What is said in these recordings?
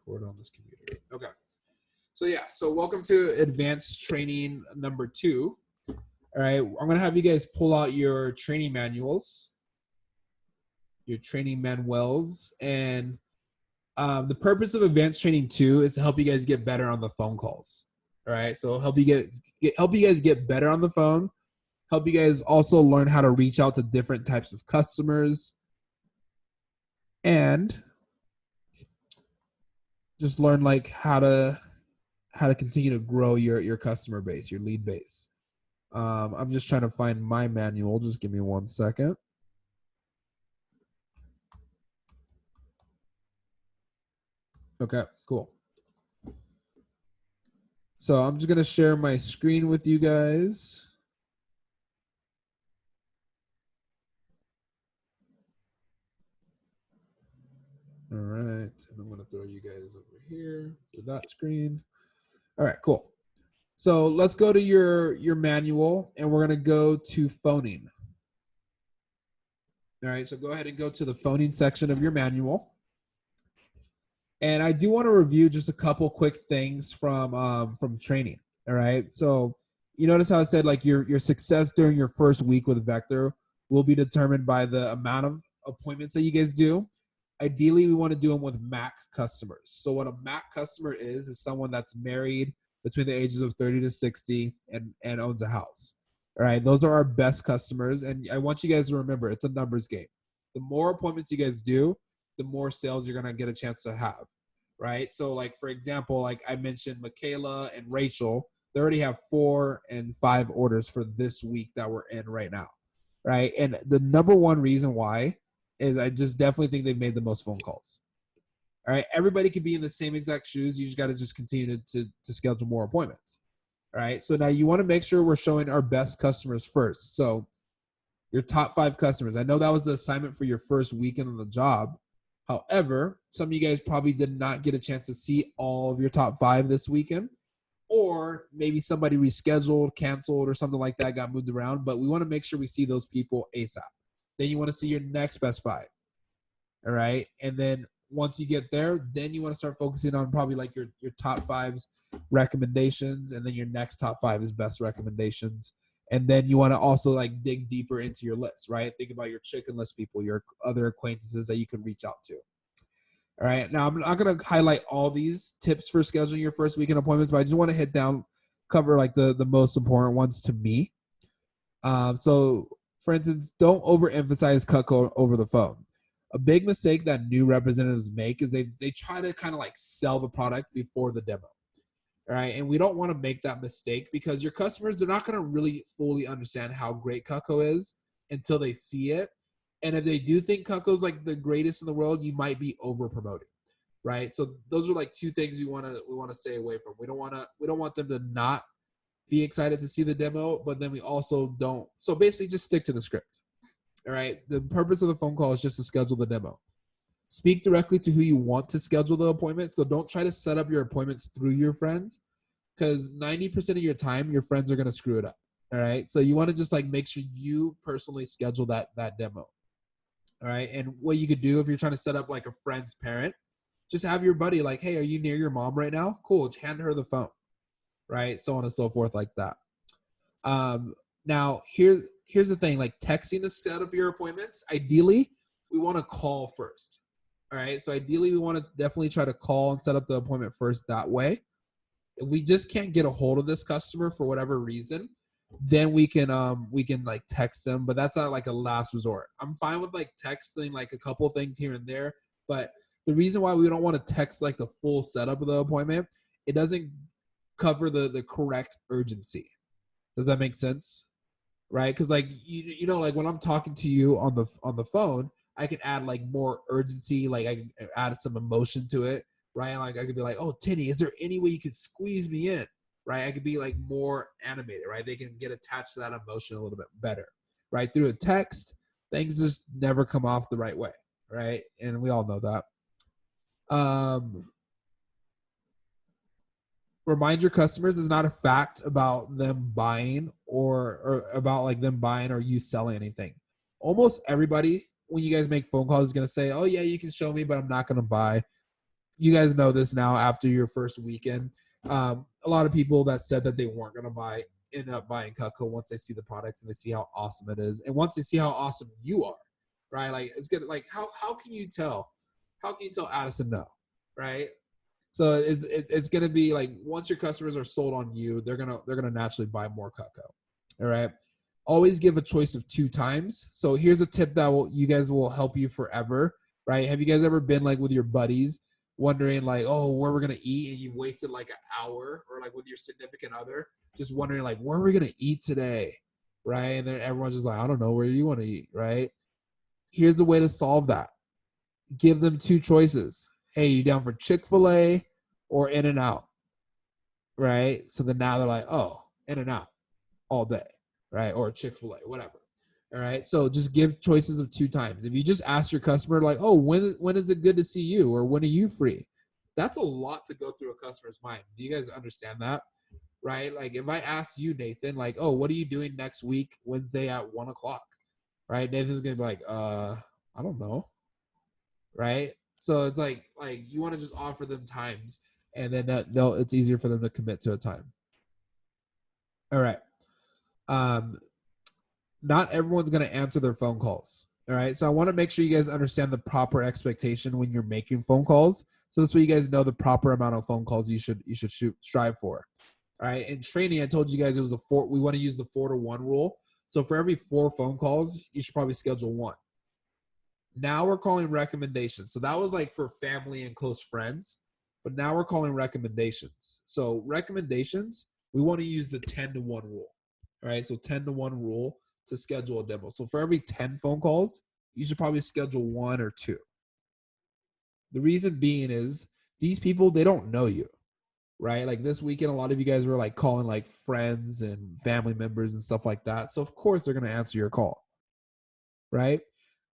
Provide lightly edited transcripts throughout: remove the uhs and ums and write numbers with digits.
record on this computer. Okay. So welcome to advanced training number 2. All right, I'm going to have you guys pull out your training manuals, your training manuals, and the purpose of advanced training 2 is to help you guys get better on the phone calls. All right, so help you guys get better on the phone, help you guys also learn how to reach out to different types of customers, and just learn like how to continue to grow your customer base, your lead base. I'm just trying to find my manual. Just give me 1 second. Okay, cool. So I'm just going to share my screen with you guys. All right, and I'm going to throw you guys over here to that screen. All right, cool. So let's go to your manual, and we're going to go to phoning. All right, so go ahead and go to the phoning section of your manual. And I do want to review just a couple quick things from training. All right, so you notice how I said like your success during your first week with Vector will be determined by the amount of appointments that you guys do. Ideally, we want to do them with MAC customers. So what a MAC customer is someone that's married between the ages of 30 to 60 and owns a house. All right, those are our best customers. And I want you guys to remember, it's a numbers game. The more appointments you guys do, the more sales you're going to get a chance to have, right? So like, for example, like I mentioned, Michaela and Rachel, they already have 4 and 5 orders for this week that we're in right now, right? And the number one reason why is I just definitely think they've made the most phone calls. All right, everybody can be in the same exact shoes. You just got to just continue to schedule more appointments. All right, so now you want to make sure we're showing our best customers first. So your top 5 customers. I know that was the assignment for your first weekend on the job. However, some of you guys probably did not get a chance to see all of your top 5 this weekend, or maybe somebody rescheduled, canceled, or something like that, got moved around. But we want to make sure we see those people ASAP. Then you want to see your next best 5. All right. And then once you get there, then you want to start focusing on probably like your top 5's recommendations. And then your next top 5 is best recommendations. And then you want to also like dig deeper into your list, right? Think about your chicken list people, your other acquaintances that you can reach out to. All right. Now, I'm not going to highlight all these tips for scheduling your first weekend appointments, but I just want to cover like the most important ones to me. So, for instance, don't overemphasize Cutco over the phone. A big mistake that new representatives make is they try to kind of like sell the product before the demo. All right. And we don't want to make that mistake because your customers, they're not going to really fully understand how great Cutco is until they see it. And if they do think Cutco is like the greatest in the world, you might be over promoting. Right. So those are like 2 things we want to stay away from. We don't want them to not be excited to see the demo, but then we also don't. So basically just stick to the script. All right. The purpose of the phone call is just to schedule the demo. Speak directly to who you want to schedule the appointment. So don't try to set up your appointments through your friends because 90% of your time, your friends are going to screw it up. All right. So you want to just like make sure you personally schedule that demo. All right. And what you could do if you're trying to set up like a friend's parent, just have your buddy like, hey, are you near your mom right now? Cool. Hand her the phone. Right. So on and so forth like that. Now here's the thing, like texting to set up your appointments. Ideally, we want to call first. All right. So ideally, we want to definitely try to call and set up the appointment first that way. If we just can't get a hold of this customer for whatever reason, then we can like text them, but that's not like a last resort. I'm fine with like texting like a couple things here and there, but the reason why we don't want to text like the full setup of the appointment, it doesn't cover the correct urgency. Does that make sense? Right? Because like you know, like when I'm talking to you on the phone, I can add like more urgency, like I can add some emotion to it, right? Like I could be like, oh, Tinny, is there any way you could squeeze me in? Right? I could be like more animated, right? They can get attached to that emotion a little bit better, right? Through a text, things just never come off the right way, right? And we all know that. Remind your customers is not a fact about them buying or about like them buying or you selling anything. Almost everybody, when you guys make phone calls, is going to say, oh yeah, you can show me, but I'm not going to buy. you guys know this now after your first weekend. A lot of people that said that they weren't going to buy end up buying Cutco once they see the products and they see how awesome it is, and once they see how awesome you are, right? Like it's good. Like how can you tell? How can you tell Addison no, right? So it's gonna be like once your customers are sold on you, they're gonna naturally buy more Cutco. All right. Always give a choice of 2 times. So here's a tip that you guys will help you forever, right? Have you guys ever been like with your buddies wondering like, oh, where we're gonna eat, and you've wasted like an hour, or like with your significant other, just wondering like, where are we gonna eat today, right? And then everyone's just like, I don't know, where do you want to eat, right? Here's a way to solve that. Give them 2 choices. Hey, you down for Chick-fil-A or In-N-Out, right? So then now they're like, oh, In-N-Out all day, right? Or Chick-fil-A, whatever. All right. So just give choices of 2 times. If you just ask your customer like, oh, when is it good to see you, or when are you free? That's a lot to go through a customer's mind. Do you guys understand that? Right? Like if I asked you, Nathan, like, oh, what are you doing next week, Wednesday at 1:00? Right? Nathan's gonna be like, I don't know. Right? So it's like you want to just offer them times, and then it's easier for them to commit to a time. All right. Not everyone's going to answer their phone calls. All right. So I want to make sure you guys understand the proper expectation when you're making phone calls. So this way you guys know the proper amount of phone calls you should strive for. All right. In training, I told you guys it was we want to use the 4-to-1 rule. So for every 4 phone calls, you should probably schedule 1. Now we're calling recommendations. So that was like for family and close friends, but now we're calling recommendations. So recommendations, we want to use the 10-to-1 rule. All right. So 10-to-1 rule to schedule a demo. So for every 10 phone calls, you should probably schedule 1 or 2. The reason being is these people, they don't know you, right? Like this weekend, a lot of you guys were like calling like friends and family members and stuff like that. So of course they're going to answer your call, right?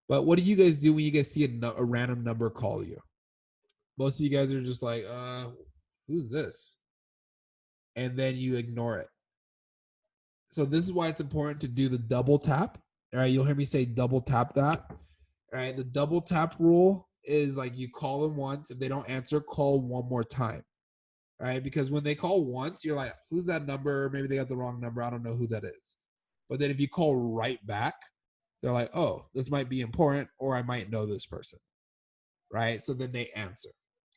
But what do you guys do when you guys see a random number call you? Most of you guys are just like, who's this? And then you ignore it. So this is why it's important to do the double tap. All right, you'll hear me say double tap that. All right, the double tap rule is like you call them once. If they don't answer, call one more time. All right, because when they call once, you're like, who's that number? Maybe they got the wrong number. I don't know who that is. But then if you call right back, they're like, oh, this might be important, or I might know this person. Right? So then they answer.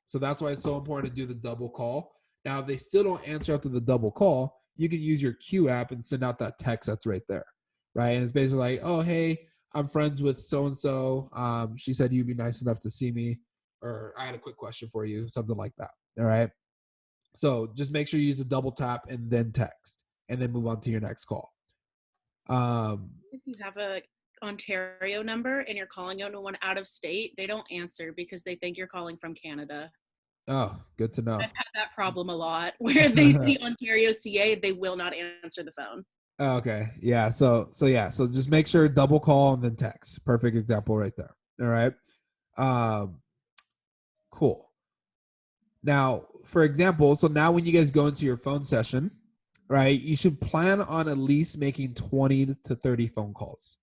So that's why it's so important to do the double call. Now, if they still don't answer after the double call, you can use your Q app and send out that text that's right there. Right? And it's basically like, oh, hey, I'm friends with so-and-so. She said you'd be nice enough to see me, or I had a quick question for you, something like that. All right? So just make sure you use a double tap and then text, and then move on to your next call. If you have a Ontario number and you're calling one out of state, they don't answer because they think you're calling from Canada. Oh, good to know. I've had that problem a lot where they see Ontario CA, they will not answer the phone. Okay. Yeah. So yeah. So just make sure double call and then text. Perfect example right there. All right. Cool. Now, for example, so now when you guys go into your phone session, right, you should plan on at least making 20 to 30 phone calls.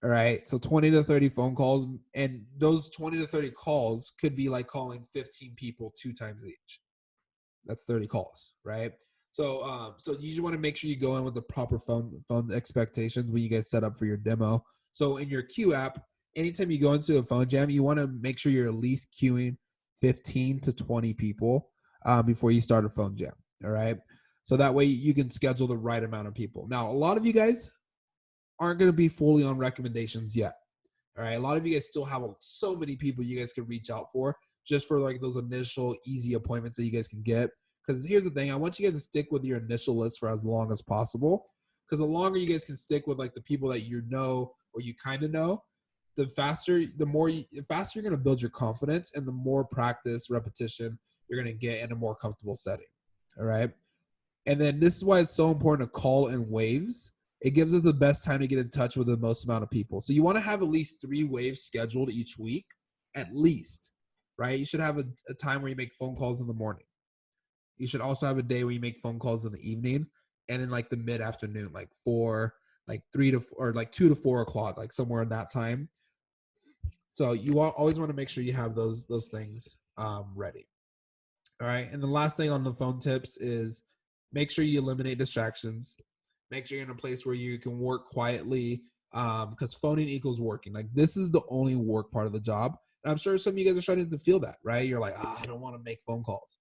All right. So 20 to 30 phone calls, and those 20 to 30 calls could be like calling 15 people 2 times each. That's 30 calls, right? So so you just want to make sure you go in with the proper phone expectations when you guys set up for your demo. So in your Q app, anytime you go into a phone jam, you want to make sure you're at least queuing 15 to 20 people before you start a phone jam. All right. So that way you can schedule the right amount of people. Now, a lot of you guys aren't going to be fully on recommendations yet. All right. A lot of you guys still have so many people you guys can reach out for just for like those initial easy appointments that you guys can get. Because here's the thing, I want you guys to stick with your initial list for as long as possible. Because the longer you guys can stick with like the people that you know or you kind of know, the faster you're going to build your confidence, and the more practice, repetition you're going to get in a more comfortable setting. All right. And then this is why it's so important to call in waves. It gives us the best time to get in touch with the most amount of people. So you want to have at least 3 waves scheduled each week, at least, right? You should have a time where you make phone calls in the morning. You should also have a day where you make phone calls in the evening, and in like the mid-afternoon, like 2 to 4 o'clock, like somewhere in that time. So you always want to make sure you have those things ready. All right. And the last thing on the phone tips is make sure you eliminate distractions. Make sure you're in a place where you can work quietly, because phoning equals working. Like this is the only work part of the job. And I'm sure some of you guys are starting to feel that, right? You're like, I don't want to make phone calls.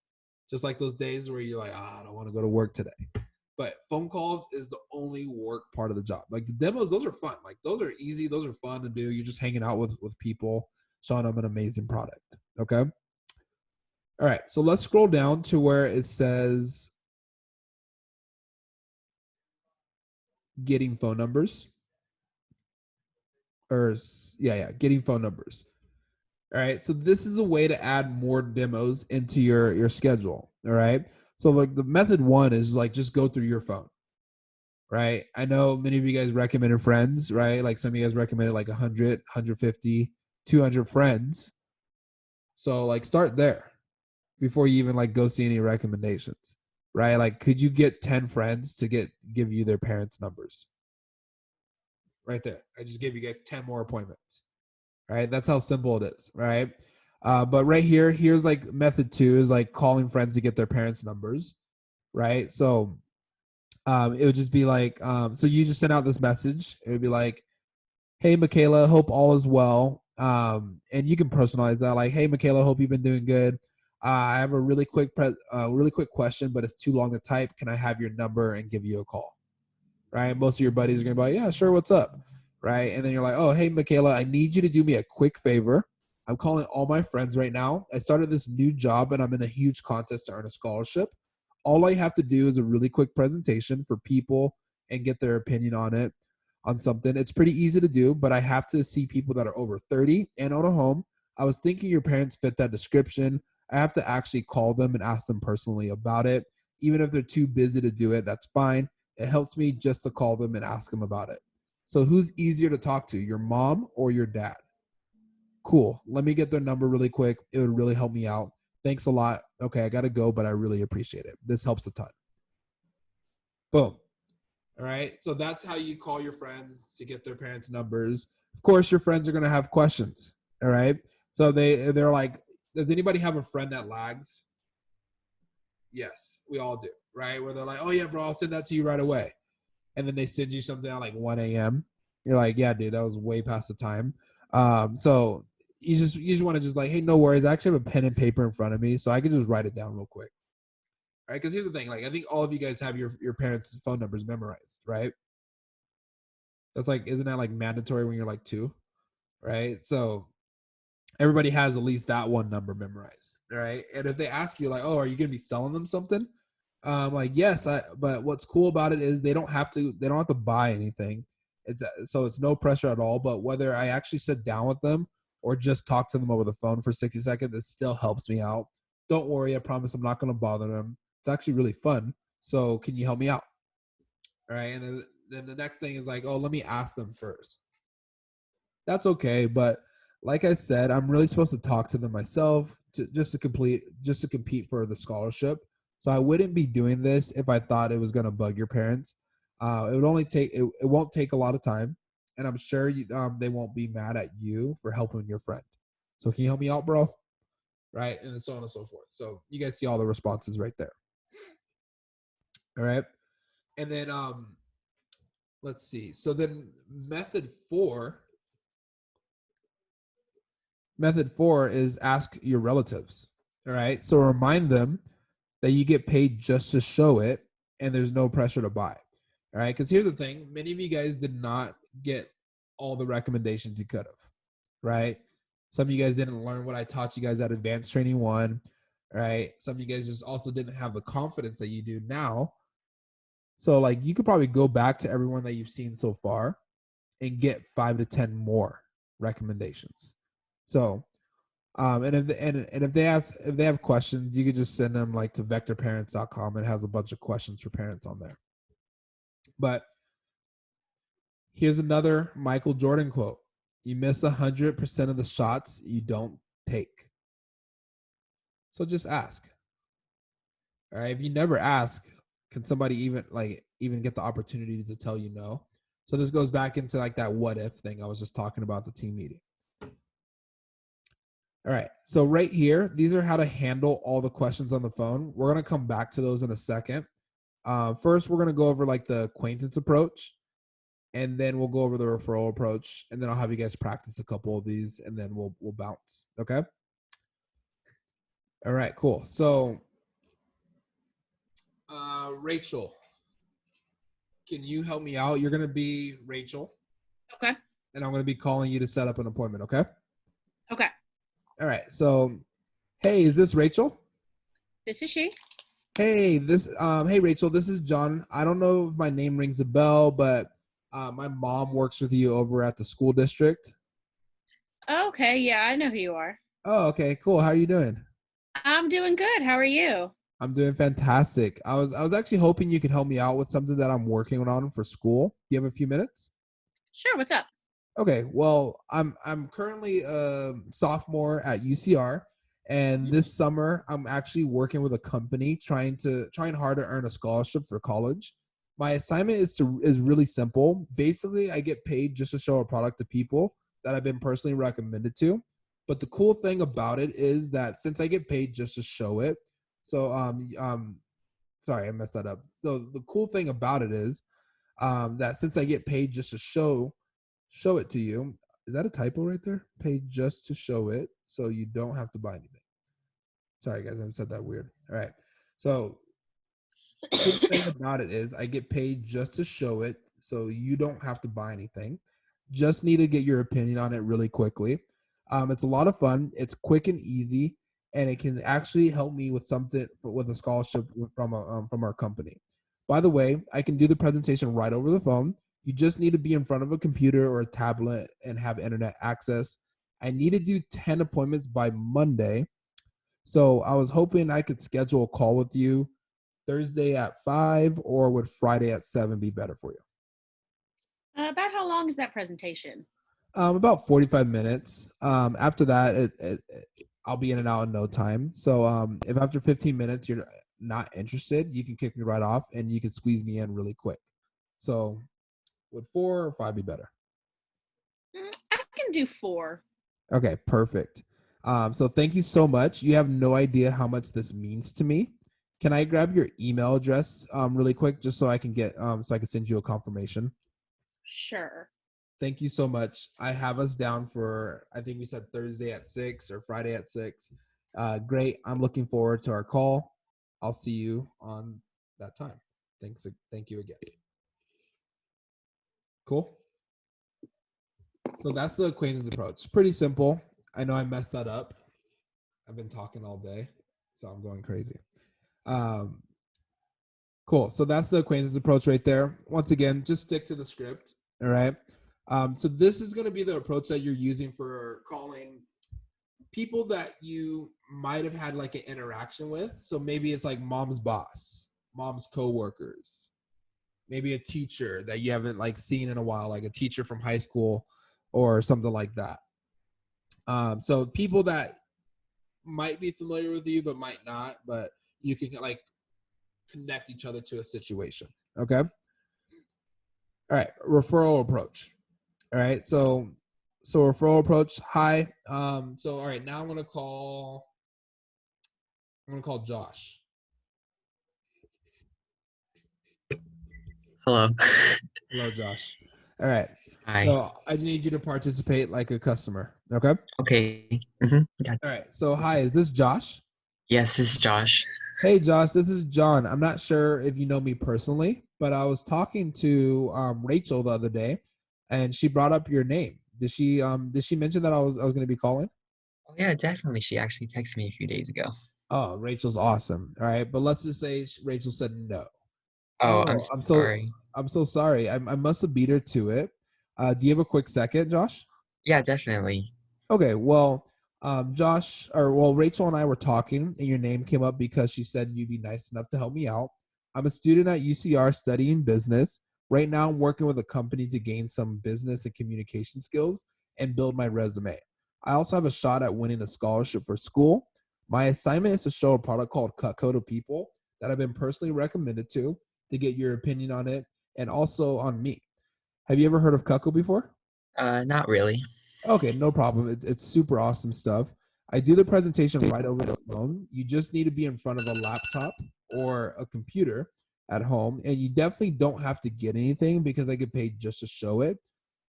Just like those days where you're like, I don't want to go to work today. But phone calls is the only work part of the job. Like the demos, those are fun. Like those are easy. Those are fun to do. You're just hanging out with people, showing them an amazing product. Okay. All right. So let's scroll down to where it says getting phone numbers. Getting phone numbers. All right. So this is a way to add more demos into your schedule. All right. So like the method one is like just go through your phone. Right. I know many of you guys recommended friends, right? Like some of you guys recommended like 100, 150, 200 friends. So like start there before you even like go see any recommendations, right? Like could you get 10 friends to give you their parents' numbers? Right there. I just gave you guys 10 more appointments. Right? That's how simple it is, right? But right here, here's like method two is like calling friends to get their parents' numbers, right? So it would just be like, so you just send out this message. It would be like, hey, Michaela, hope all is well. And you can personalize that, like, hey, Michaela, hope you've been doing good. I have a really quick question, but it's too long to type. Can I have your number and give you a call? Right? Most of your buddies are gonna be like, yeah, sure, what's up? Right? And then you're like, oh, hey, Michaela, I need you to do me a quick favor. I'm calling all my friends right now. I started this new job and I'm in a huge contest to earn a scholarship. All I have to do is a really quick presentation for people and get their opinion on something. It's pretty easy to do, but I have to see people that are over 30 and own a home. I was thinking your parents fit that description. I have to actually call them and ask them personally about it. Even if they're too busy to do it, that's fine. It helps me just to call them and ask them about it. So who's easier to talk to, your mom or your dad? Cool. Let me get their number really quick. It would really help me out. Thanks a lot. Okay, I got to go, but I really appreciate it. This helps a ton. Boom. All right. So that's how you call your friends to get their parents' numbers. Of course, your friends are going to have questions. All right. So they're like, does anybody have a friend that lags? Yes, we all do. Right. Where they're like, oh, yeah, bro, I'll send that to you right away. And then they send you something at like 1 a.m. You're like, yeah, dude, that was way past the time. So you just want to just like, hey, no worries. I actually have a pen and paper in front of me, so I can just write it down real quick. All right, because here's the thing. Like, I think all of you guys have your parents' phone numbers memorized, right? That's like, isn't that like mandatory when you're like 2, right? So everybody has at least that one number memorized, right? And if they ask you like, oh, are you gonna be selling them something? Like yes, but what's cool about it is they don't have to buy anything. It's no pressure at all. But whether I actually sit down with them or just talk to them over the phone for 60 seconds, it still helps me out. Don't worry, I promise I'm not gonna bother them. It's actually really fun. So can you help me out? All right, and then the next thing is like, oh, let me ask them first. That's okay, but like I said, I'm really supposed to talk to them myself just to compete for the scholarship. So I wouldn't be doing this if I thought it was going to bug your parents. It won't take a lot of time, and I'm sure they won't be mad at you for helping your friend. So can you help me out, bro? Right, and so on and so forth. So you guys see all the responses right there. All right, and then let's see. So then Method four is ask your relatives. All right. So remind them that you get paid just to show it and there's no pressure to buy. All right. Because here's the thing, many of you guys did not get all the recommendations you could have. Right. Some of you guys didn't learn what I taught you guys at Advanced Training 1. Right. Some of you guys just also didn't have the confidence that you do now. So, like, you could probably go back to everyone that you've seen so far and get 5 to 10 more recommendations. So, and if they have questions, you could just send them like to vectorparents.com. It has a bunch of questions for parents on there. But here's another Michael Jordan quote: "You miss 100% of the shots you don't take." So just ask. All right. If you never ask, can somebody even get the opportunity to tell you no? So this goes back into like that what if thing I was just talking about the team meeting. All right. So right here, these are how to handle all the questions on the phone. We're going to come back to those in a second. First, we're going to go over like the acquaintance approach, and then we'll go over the referral approach, and then I'll have you guys practice a couple of these, and then we'll bounce. Okay. All right. Cool. So, Rachel, can you help me out? You're going to be Rachel. Okay. And I'm going to be calling you to set up an appointment. Okay. Okay. All right. So, hey, is this Rachel? This is she. Hey, hey Rachel, this is John. I don't know if my name rings a bell, but my mom works with you over at the school district. Okay. Yeah, I know who you are. Oh, okay, cool. How are you doing? I'm doing good. How are you? I'm doing fantastic. I was actually hoping you could help me out with something that I'm working on for school. Do you have a few minutes? Sure. What's up? Okay, well, I'm currently a sophomore at UCR, and this summer I'm actually working with a company trying hard to earn a scholarship for college. My assignment is really simple. Basically, I get paid just to show a product to people that I've been personally recommended to. But the cool thing about it is that since I get paid just to show it, so sorry, I messed that up. So the cool thing about it is that since I get paid just to show it to you. Is that a typo right there? Pay just to show it, so you don't have to buy anything. Sorry, guys, I said that weird. All right. So, cool thing about it is I get paid just to show it, so you don't have to buy anything. Just need to get your opinion on it really quickly. It's a lot of fun. It's quick and easy, and it can actually help me with something with a scholarship from our company. By the way, I can do the presentation right over the phone. You just need to be in front of a computer or a tablet and have internet access. I need to do 10 appointments by Monday. So I was hoping I could schedule a call with you Thursday at 5, or would Friday at 7 be better for you? About how long is that presentation? About 45 minutes. After that, I'll be in and out in no time. So if after 15 minutes you're not interested, you can kick me right off and you can squeeze me in really quick. So would 4 or 5 be better? I can do 4. Okay, perfect. So thank you so much. You have no idea how much this means to me. Can I grab your email address really quick just so I can so I can send you a confirmation? Sure. Thank you so much. I have us down for, I think we said Thursday at 6 or Friday at 6. Great. I'm looking forward to our call. I'll see you on that time. Thanks. Thank you again. Cool. So that's the acquaintance approach. Pretty simple. I know I messed that up. I've been talking all day, so I'm going crazy. Cool. So that's the acquaintance approach right there. Once again, just stick to the script. All right. So this is going to be the approach that you're using for calling people that you might have had like an interaction with. So maybe it's like mom's boss, mom's coworkers, maybe a teacher that you haven't like seen in a while, like a teacher from high school or something like that. So people that might be familiar with you but might not, but you can like connect each other to a situation. Okay. All right. Referral approach. All right. So referral approach. Hi. So all right, now I'm gonna call Josh. Hello. Hello, Josh. All right. Hi. So I just need you to participate like a customer. Okay. Okay. Got it. All right. So hi, is this Josh? Yes, this is Josh. Hey, Josh, this is John. I'm not sure if you know me personally, but I was talking to Rachel the other day, and she brought up your name. Did she mention that I was going to be calling? Oh yeah, definitely. She actually texted me a few days ago. Oh, Rachel's awesome. All right, but let's just say Rachel said no. Oh, I'm Oh, sorry. I'm so sorry. I must have beat her to it. Do you have a quick second, Josh? Yeah, definitely. Okay, well, Rachel and I were talking, and your name came up because she said you'd be nice enough to help me out. I'm a student at UCR studying business. Right now, I'm working with a company to gain some business and communication skills and build my resume. I also have a shot at winning a scholarship for school. My assignment is to show a product called Cutco to people that I've been personally recommended to get your opinion on it and also on me. Have you ever heard of Cutco before? Not really. Okay, no problem. It's super awesome stuff. I do the presentation right over the phone. You just need to be in front of a laptop or a computer at home, and you definitely don't have to get anything because I get paid just to show it.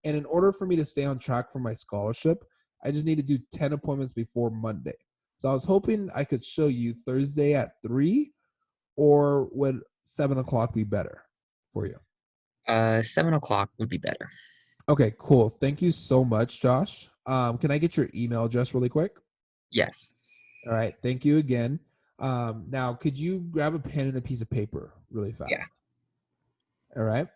And in order for me to stay on track for my scholarship, I just need to do 10 appointments before Monday. So I was hoping I could show you Thursday at 3, or would 7 o'clock be better for you? 7 o'clock would be better. Okay, cool. Thank you so much, Josh. Can I get your email address really quick? Yes. All right. Thank you again. Now, could you grab a pen and a piece of paper really fast? Yeah. All right.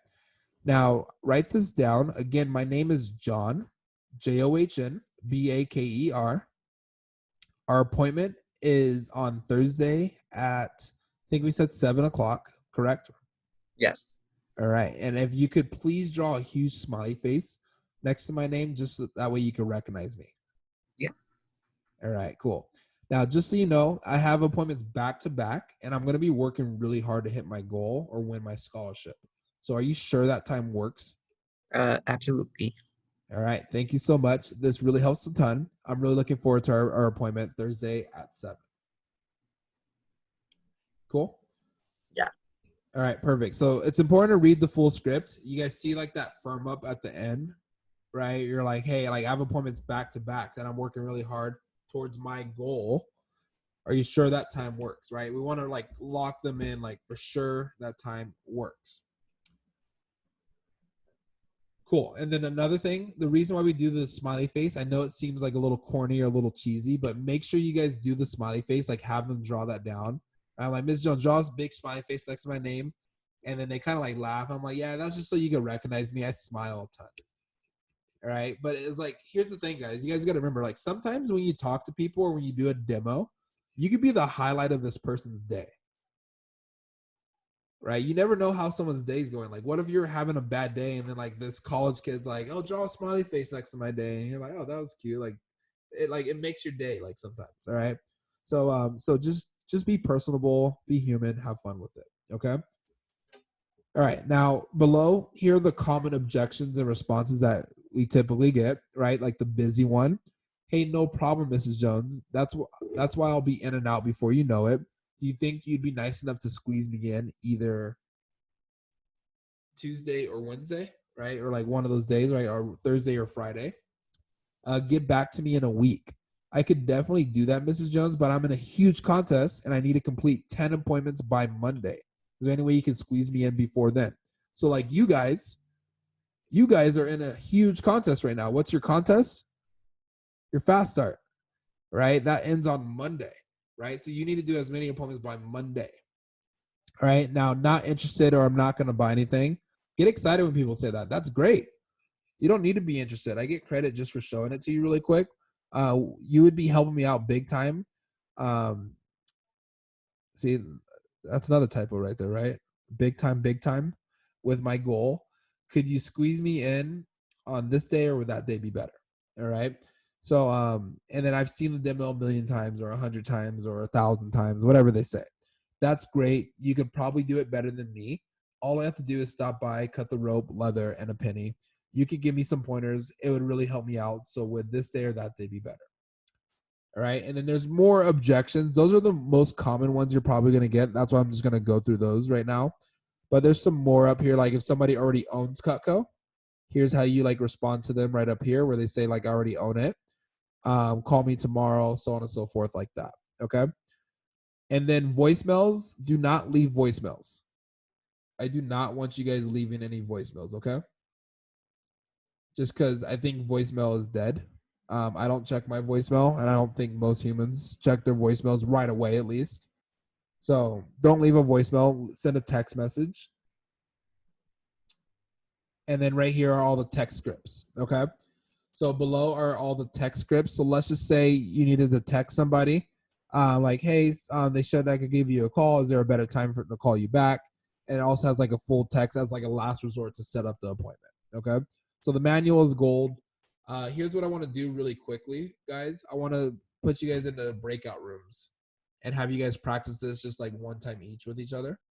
Now, write this down. Again, my name is John, JOHNBAKER. Our appointment is on Thursday at, I think we said 7 o'clock, correct? Yes. All right. And if you could please draw a huge smiley face next to my name, just so that way you can recognize me. Yeah. All right, cool. Now, just so you know, I have appointments back to back, and I'm going to be working really hard to hit my goal or win my scholarship. So are you sure that time works? Absolutely. All right. Thank you so much. This really helps a ton. I'm really looking forward to our appointment Thursday at 7. Cool? Yeah. All right, perfect. So it's important to read the full script. You guys see like that firm up at the end, right? You're like, hey, like I have appointments back to back and I'm working really hard towards my goal. Are you sure that time works, right? We want to like lock them in, like for sure that time works. Cool. And then another thing, the reason why we do the smiley face, I know it seems like a little corny or a little cheesy, but make sure you guys do the smiley face, like have them draw that down. I'm like, Ms. Jones, draws big smiley face next to my name. And then they kind of like laugh. I'm like, yeah, that's just so you can recognize me. I smile a ton. All right. But it's like, here's the thing, guys. You guys got to remember, like sometimes when you talk to people or when you do a demo, you could be the highlight of this person's day. Right? You never know how someone's day is going. Like, what if you're having a bad day and then like this college kid's like, oh, draw a smiley face next to my day. And you're like, oh, that was cute. Like it makes your day like sometimes. All right. So just be personable, be human, have fun with it. Okay. All right. Now below here are the common objections and responses that we typically get, right? Like the busy one. Hey, no problem, Mrs. Jones. That's why I'll be in and out before you know it. Do you think you'd be nice enough to squeeze me in either Tuesday or Wednesday, right? Or like one of those days, right? Or Thursday or Friday. Get back to me in a week. I could definitely do that, Mrs. Jones, but I'm in a huge contest and I need to complete 10 appointments by Monday. Is there any way you can squeeze me in before then? So like you guys are in a huge contest right now. What's your contest? Your fast start, right? That ends on Monday, right? So you need to do as many appointments by Monday. All right. Now, not interested or I'm not going to buy anything. Get excited when people say that. That's great. You don't need to be interested. I get credit just for showing it to you really quick. You would be helping me out big time. See, that's another typo right there, right? Big time with my goal. Could you squeeze me in on this day or would that day be better? All right. So, and then I've seen the demo a million times or 100 times or 1,000 times, whatever they say. That's great. You could probably do it better than me. All I have to do is stop by, cut the rope, leather, and a penny. You could give me some pointers. It would really help me out. So would this day or that day be better? All right. And then there's more objections. Those are the most common ones you're probably going to get. That's why I'm just going to go through those right now. But there's some more up here. Like if somebody already owns Cutco, here's how you like respond to them right up here where they say like, I already own it. Call me tomorrow, so on and so forth like that. Okay. And then voicemails, do not leave voicemails. I do not want you guys leaving any voicemails, okay? Just because I think voicemail is dead. I don't check my voicemail, and I don't think most humans check their voicemails right away, at least. So don't leave a voicemail. Send a text message. And then right here are all the text scripts, okay? So below are all the text scripts. So let's just say you needed to text somebody. Like, hey, they said I could give you a call. Is there a better time for to call you back? And it also has like a full text as like a last resort to set up the appointment. Okay. So the manual is gold. Here's what I want to do really quickly, guys. I want to put you guys into breakout rooms and have you guys practice this just like one time each with each other.